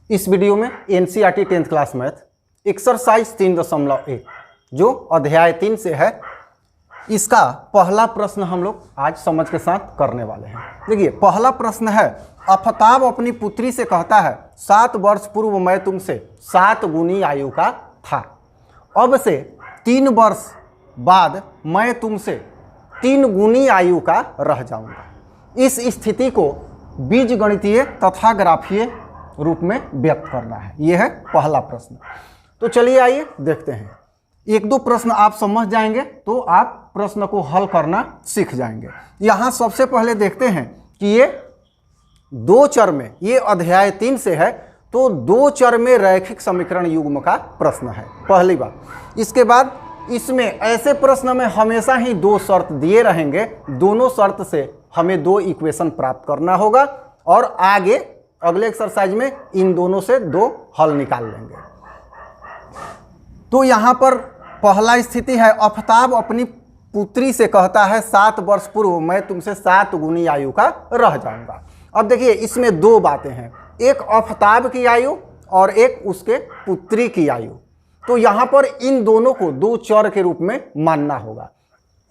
इस वीडियो में NCERT 10th class math exercise 3.1 जो अध्याय 3 से है, इसका पहला प्रश्न हम लोग आज समझ के साथ करने वाले हैं। देखिए पहला प्रश्न है, आफताब अपनी पुत्री से कहता है 7 वर्ष पूर्व मैं तुमसे 7 गुनी आयु का था, अब से 3 वर्ष बाद मैं तुमसे 3 गुनी आयु का रह जाऊंगा। इस स्थिति को बीजगणितीय तथा ग्राफीय रूप में व्यक्त करना है। यह है पहला प्रश्न। तो चलिए आइए देखते हैं। 1-2 प्रश्न आप समझ जाएंगे तो आप प्रश्न को हल करना सीख जाएंगे। यहाँ सबसे पहले देखते हैं कि ये 2 चर में, ये अध्याय 3 से है तो 2 चर में रैखिक समीकरण युग्म का प्रश्न है, पहली बात। इसके बाद इसमें ऐसे प्रश्न में हमेशा ही 2 शर्त दिए रहेंगे, दोनों शर्त से हमें 2 इक्वेशन प्राप्त करना होगा और आगे अगले एक्सरसाइज में इन दोनों से 2 हल निकाल लेंगे। तो यहाँ पर पहला स्थिति है, आफताब अपनी पुत्री से कहता है 7 वर्ष पूर्व मैं तुमसे 7 गुनी आयु का रह जाऊंगा। अब देखिए इसमें 2 बातें हैं, एक आफताब की आयु और एक उसके पुत्री की आयु। तो यहाँ पर इन दोनों को 2 चर के रूप में मानना होगा।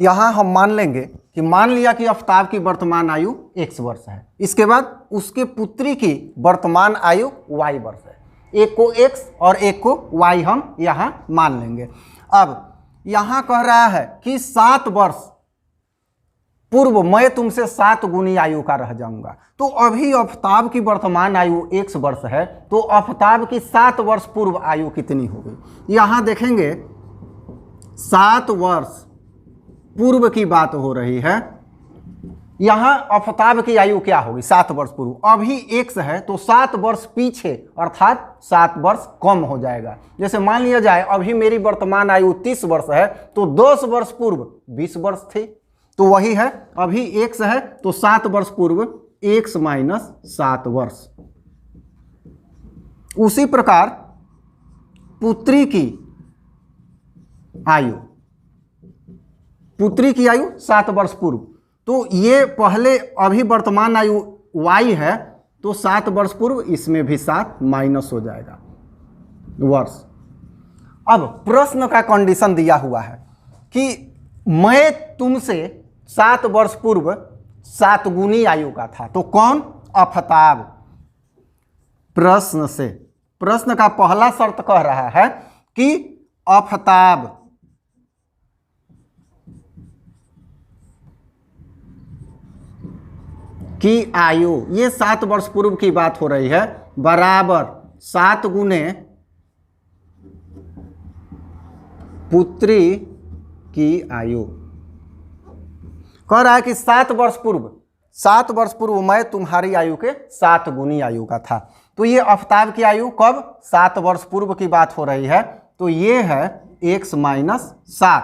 यहाँ हम मान लेंगे कि मान लिया कि आफताब की वर्तमान आयु x वर्ष है, इसके बाद उसके पुत्री की वर्तमान आयु y वर्ष है। एक को x और एक को y हम यहाँ मान लेंगे। अब यहाँ कह रहा है कि 7 वर्ष पूर्व मैं तुमसे 7 गुनी आयु का रह जाऊंगा। तो अभी आफताब की वर्तमान आयु x वर्ष है, तो आफताब की 7 वर्ष पूर्व आयु कितनी होगी? यहाँ देखेंगे 7 वर्ष पूर्व की बात हो रही है। यहाँ आफताब की आयु क्या होगी? 7 वर्ष पूर्व। अभी x है तो 7 वर्ष पीछे अर्थात 7 वर्ष कम हो जाएगा। जैसे मान लिया जाए अभी मेरी वर्तमान आयु 30 वर्ष है तो 10 वर्ष पूर्व 20 वर्ष थी, तो वही है। अभी x है तो 7 वर्ष पूर्व x माइनस 7 वर्ष। उसी प्रकार पुत्री की आयु, पुत्री की आयु 7 वर्ष पूर्व, तो ये पहले अभी वर्तमान आयु y है तो 7 वर्ष पूर्व, इसमें भी 7 माइनस हो जाएगा वर्ष। अब प्रश्न का कंडीशन दिया हुआ है कि मैं तुमसे 7 वर्ष पूर्व 7 गुनी आयु का था, तो कौन? आफताब। प्रश्न से, प्रश्न का पहला शर्त कह रहा है कि आफताब की आयु, ये 7 वर्ष पूर्व की बात हो रही है, बराबर 7 गुने पुत्री की आयु। कह रहा है कि 7 वर्ष पूर्व मैं तुम्हारी आयु के 7 गुनी आयु का था। तो ये आफताब की आयु कब? 7 वर्ष पूर्व की बात हो रही है, तो ये है x माइनस 7,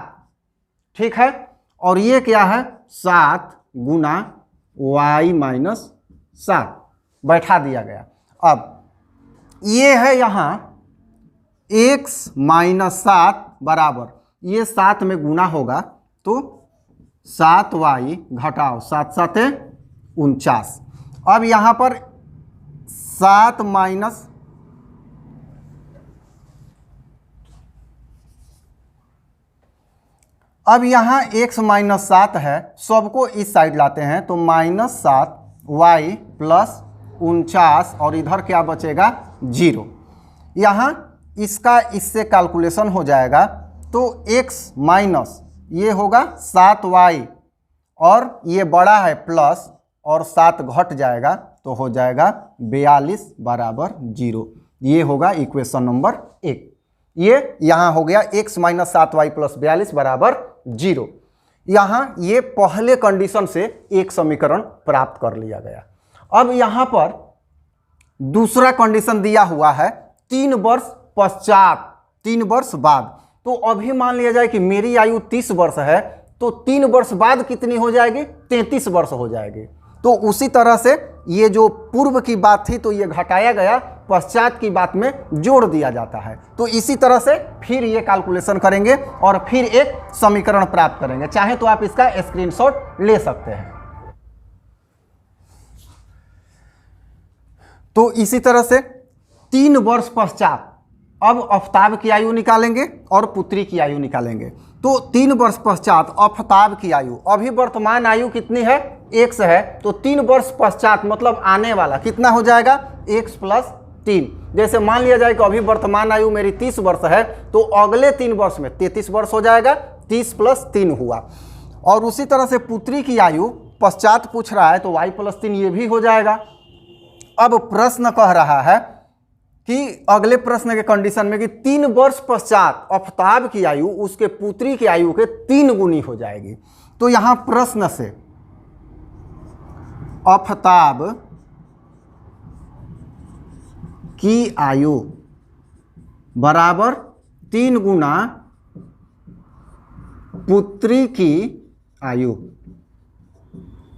ठीक है। और ये क्या है? 7 गुना y माइनस 7 बैठा दिया गया। अब ये है यहाँ x माइनस 7 बराबर, ये 7 में गुना होगा तो 7y घटाओ 7 7 49। अब यहाँ पर 7 माइनस, अब यहाँ x माइनस 7 है, सबको इस साइड लाते हैं तो माइनस 7 y प्लस 49 और इधर क्या बचेगा? 0। यहाँ इसका इससे कैलकुलेशन हो जाएगा तो x माइनस ये होगा 7y और ये बड़ा है प्लस और 7 घट जाएगा तो हो जाएगा 42 बराबर 0। ये होगा इक्वेशन नंबर 1। ये यहाँ हो गया x माइनस 7y प्लस 42 बराबर 0। यहाँ ये पहले कंडीशन से एक समीकरण प्राप्त कर लिया गया। अब यहाँ पर दूसरा कंडीशन दिया हुआ है 3 वर्ष पश्चात, 3 वर्ष बाद। तो अभी मान लिया जाए कि मेरी आयु 30 वर्ष है तो 3 वर्ष बाद कितनी हो जाएगी? 33 वर्ष हो जाएगी। तो उसी तरह से ये जो पूर्व की बात थी तो ये घटाया गया, पश्चात की बात में जोड़ दिया जाता है। तो इसी तरह से फिर ये कैलकुलेशन करेंगे और फिर एक समीकरण प्राप्त करेंगे। चाहे तो आप इसका स्क्रीनशॉट ले सकते हैं। तो इसी तरह से 3 वर्ष पश्चात अब आफताब की आयु निकालेंगे और पुत्री की आयु निकालेंगे। तो 3 वर्ष पश्चात आफताब की आयु, अभी वर्तमान आयु कितनी है, x है, तो 3 वर्ष पश्चात मतलब आने वाला कितना हो जाएगा, x + 3। जैसे मान लिया जाए कि अभी वर्तमान आयु मेरी 30 वर्ष है, तो अगले 3 वर्ष में 33 वर्ष हो जाएगा, 30 + 3 हुआ। और उसी तरह से पुत्री की आयु पश्चात पूछ रहा है, तो y + 3 ये भी हो जाएगा। अब प्रश्न कह रहा है कि अगले प्रश्न के कंडीशन में कि 3 वर्ष पश्चात आफताब की आयु उसके पुत्री की आयु के 3 गुनी हो जाएगी। तो यहां प्रश्न से आफताब की आयु बराबर 3 गुना पुत्री की आयु,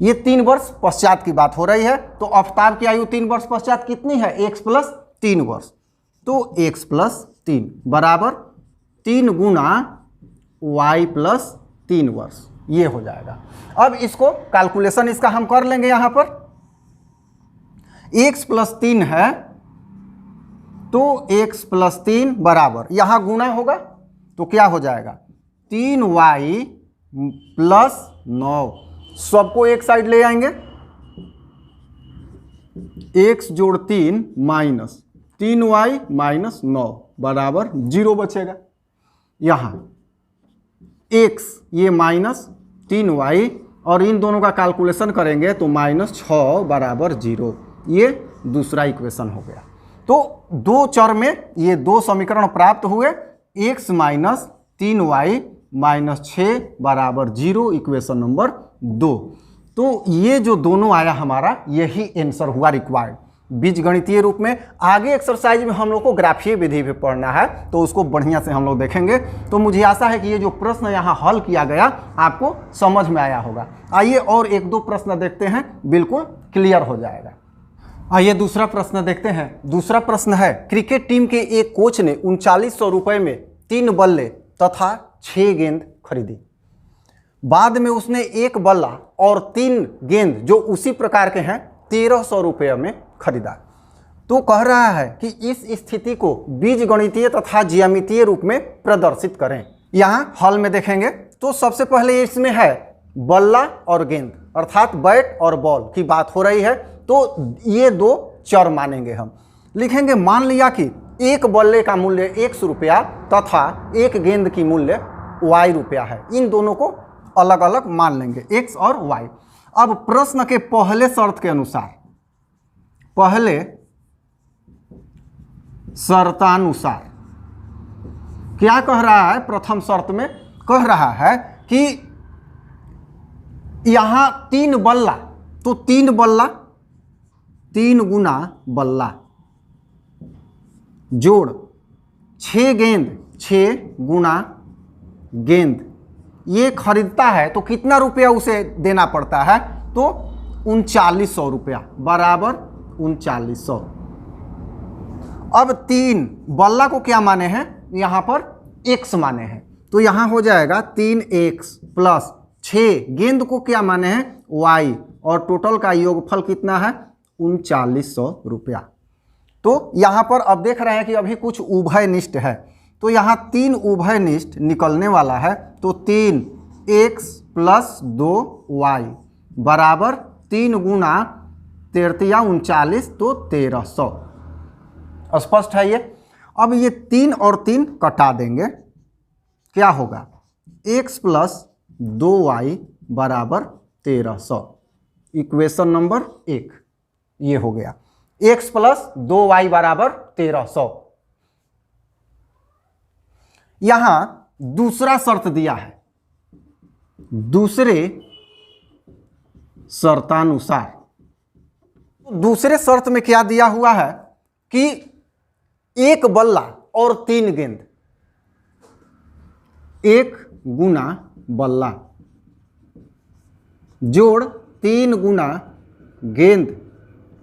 ये 3 वर्ष पश्चात की बात हो रही है। तो आफताब की आयु 3 वर्ष पश्चात कितनी है, x + 3 वर्ष। तो x + 3 बराबर 3 गुना y + 3 वर्ष, ये हो जाएगा। अब इसको कैलकुलेशन इसका हम कर लेंगे। यहां पर x + 3 है, तो x + 3 बराबर, यहां गुना होगा तो क्या हो जाएगा, 3y + 9। सबको एक साइड ले आएंगे, x + 3 - 3y - 9 बराबर 0 बचेगा। यहाँ x ये -3y और इन दोनों का कैलकुलेशन करेंगे तो -6 बराबर 0, ये दूसरा इक्वेशन हो गया। तो 2 चर में ये 2 समीकरण प्राप्त हुए, x - 3y - 6 बराबर 0, इक्वेशन नंबर 2। तो ये जो दोनों आया हमारा, यही आंसर हुआ रिक्वायर्ड बीजगणितीय रूप में। आगे एक्सरसाइज में हम लोग को ग्राफीय विधि भी पढ़ना है, तो उसको बढ़िया से हम लोग देखेंगे। तो मुझे आशा है कि ये जो प्रश्न यहाँ हल किया गया आपको समझ में आया होगा। आइए और 1-2 प्रश्न देखते हैं, बिल्कुल क्लियर हो जाएगा। आइए दूसरा प्रश्न देखते हैं। दूसरा प्रश्न है, क्रिकेट टीम के एक कोच ने 3900 रुपये में 3 बल्ले तथा 6 गेंद खरीदी। बाद में उसने 1 बल्ला और 3 गेंद जो उसी प्रकार के हैं 1300 रुपये में खरीदा। तो कह रहा है कि इस स्थिति को बीजगणितीय तथा ज्यामितीय रूप में प्रदर्शित करें। यहाँ हल में देखेंगे तो सबसे पहले इसमें है बल्ला और गेंद, अर्थात बैट और बॉल की बात हो रही है। तो ये 2 चर मानेंगे हम। लिखेंगे मान लिया कि 1 बल्ले का मूल्य x रुपया तथा 1 गेंद की मूल्य y रुपया है। इन दोनों को अलग अलग मान लेंगे, x और y। अब प्रश्न के पहले शर्त के अनुसार, पहले शर्तानुसार क्या कह रहा है, प्रथम शर्त में कह रहा है कि यहां 3 बल्ला, तो 3 बल्ला 3 गुना बल्ला जोड़ 6 गेंद 6 गुना गेंद ये खरीदता है, तो कितना रुपया उसे देना पड़ता है, तो 3900 रुपया बराबर 3900। अब 3 बल्ला को क्या माने हैं, यहां पर x माने हैं, तो यहां हो जाएगा 3x प्लस 6 गेंद को क्या माने हैं y, और टोटल का योगफल कितना है 3900 रुपया। तो यहां पर अब देख रहे हैं कि अभी कुछ उभयनिष्ठ है, तो यहाँ 3 उभयनिष्ठ निकलने वाला है। तो 3x प्लस 2y बराबर 3 गुना 3 39, तो 1300। स्पष्ट है ये। अब ये 3 और 3 कटा देंगे, क्या होगा x प्लस 2y बराबर 1300, इक्वेशन नंबर 1 ये हो गया। x प्लस 2y बराबर 1300। यहां दूसरा शर्त दिया है, दूसरे शर्तानुसार। दूसरे शर्त में क्या दिया हुआ है कि 1 बल्ला और 3 गेंद, 1 गुना बल्ला जोड़ 3 गुना गेंद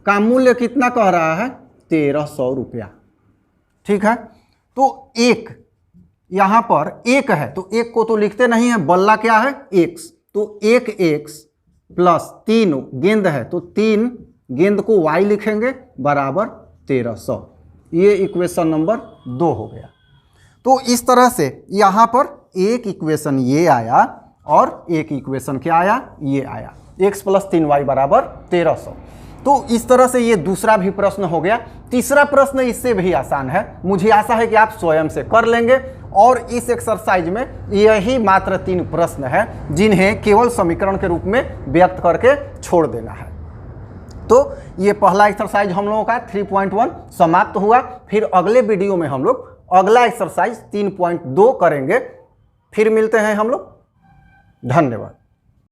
का मूल्य कितना कह रहा है 1300 रुपया। ठीक है, तो 1 यहां पर 1 है, तो 1 को तो लिखते नहीं है, बल्ला क्या है x, तो 1x प्लस 3 गेंद है, तो 3 गेंद को y लिखेंगे बराबर 1300। ये इक्वेशन नंबर 2 हो गया। तो इस तरह से यहाँ पर एक इक्वेशन ये आया और एक इक्वेशन क्या आया, ये आया, x + 3y = 1300। तो इस तरह से ये दूसरा भी प्रश्न हो गया। तीसरा प्रश्न इससे भी आसान है, मुझे आशा है कि आप स्वयं से कर लेंगे। और इस एक्सरसाइज में यही मात्र 3 प्रश्न हैं जिन्हें केवल समीकरण के रूप में व्यक्त करके छोड़ देना है। तो ये पहला एक्सरसाइज हम लोगों का 3.1 समाप्त हुआ। फिर अगले वीडियो में हम लोग अगला एक्सरसाइज 3.2 करेंगे। फिर मिलते हैं हम लोग। धन्यवाद।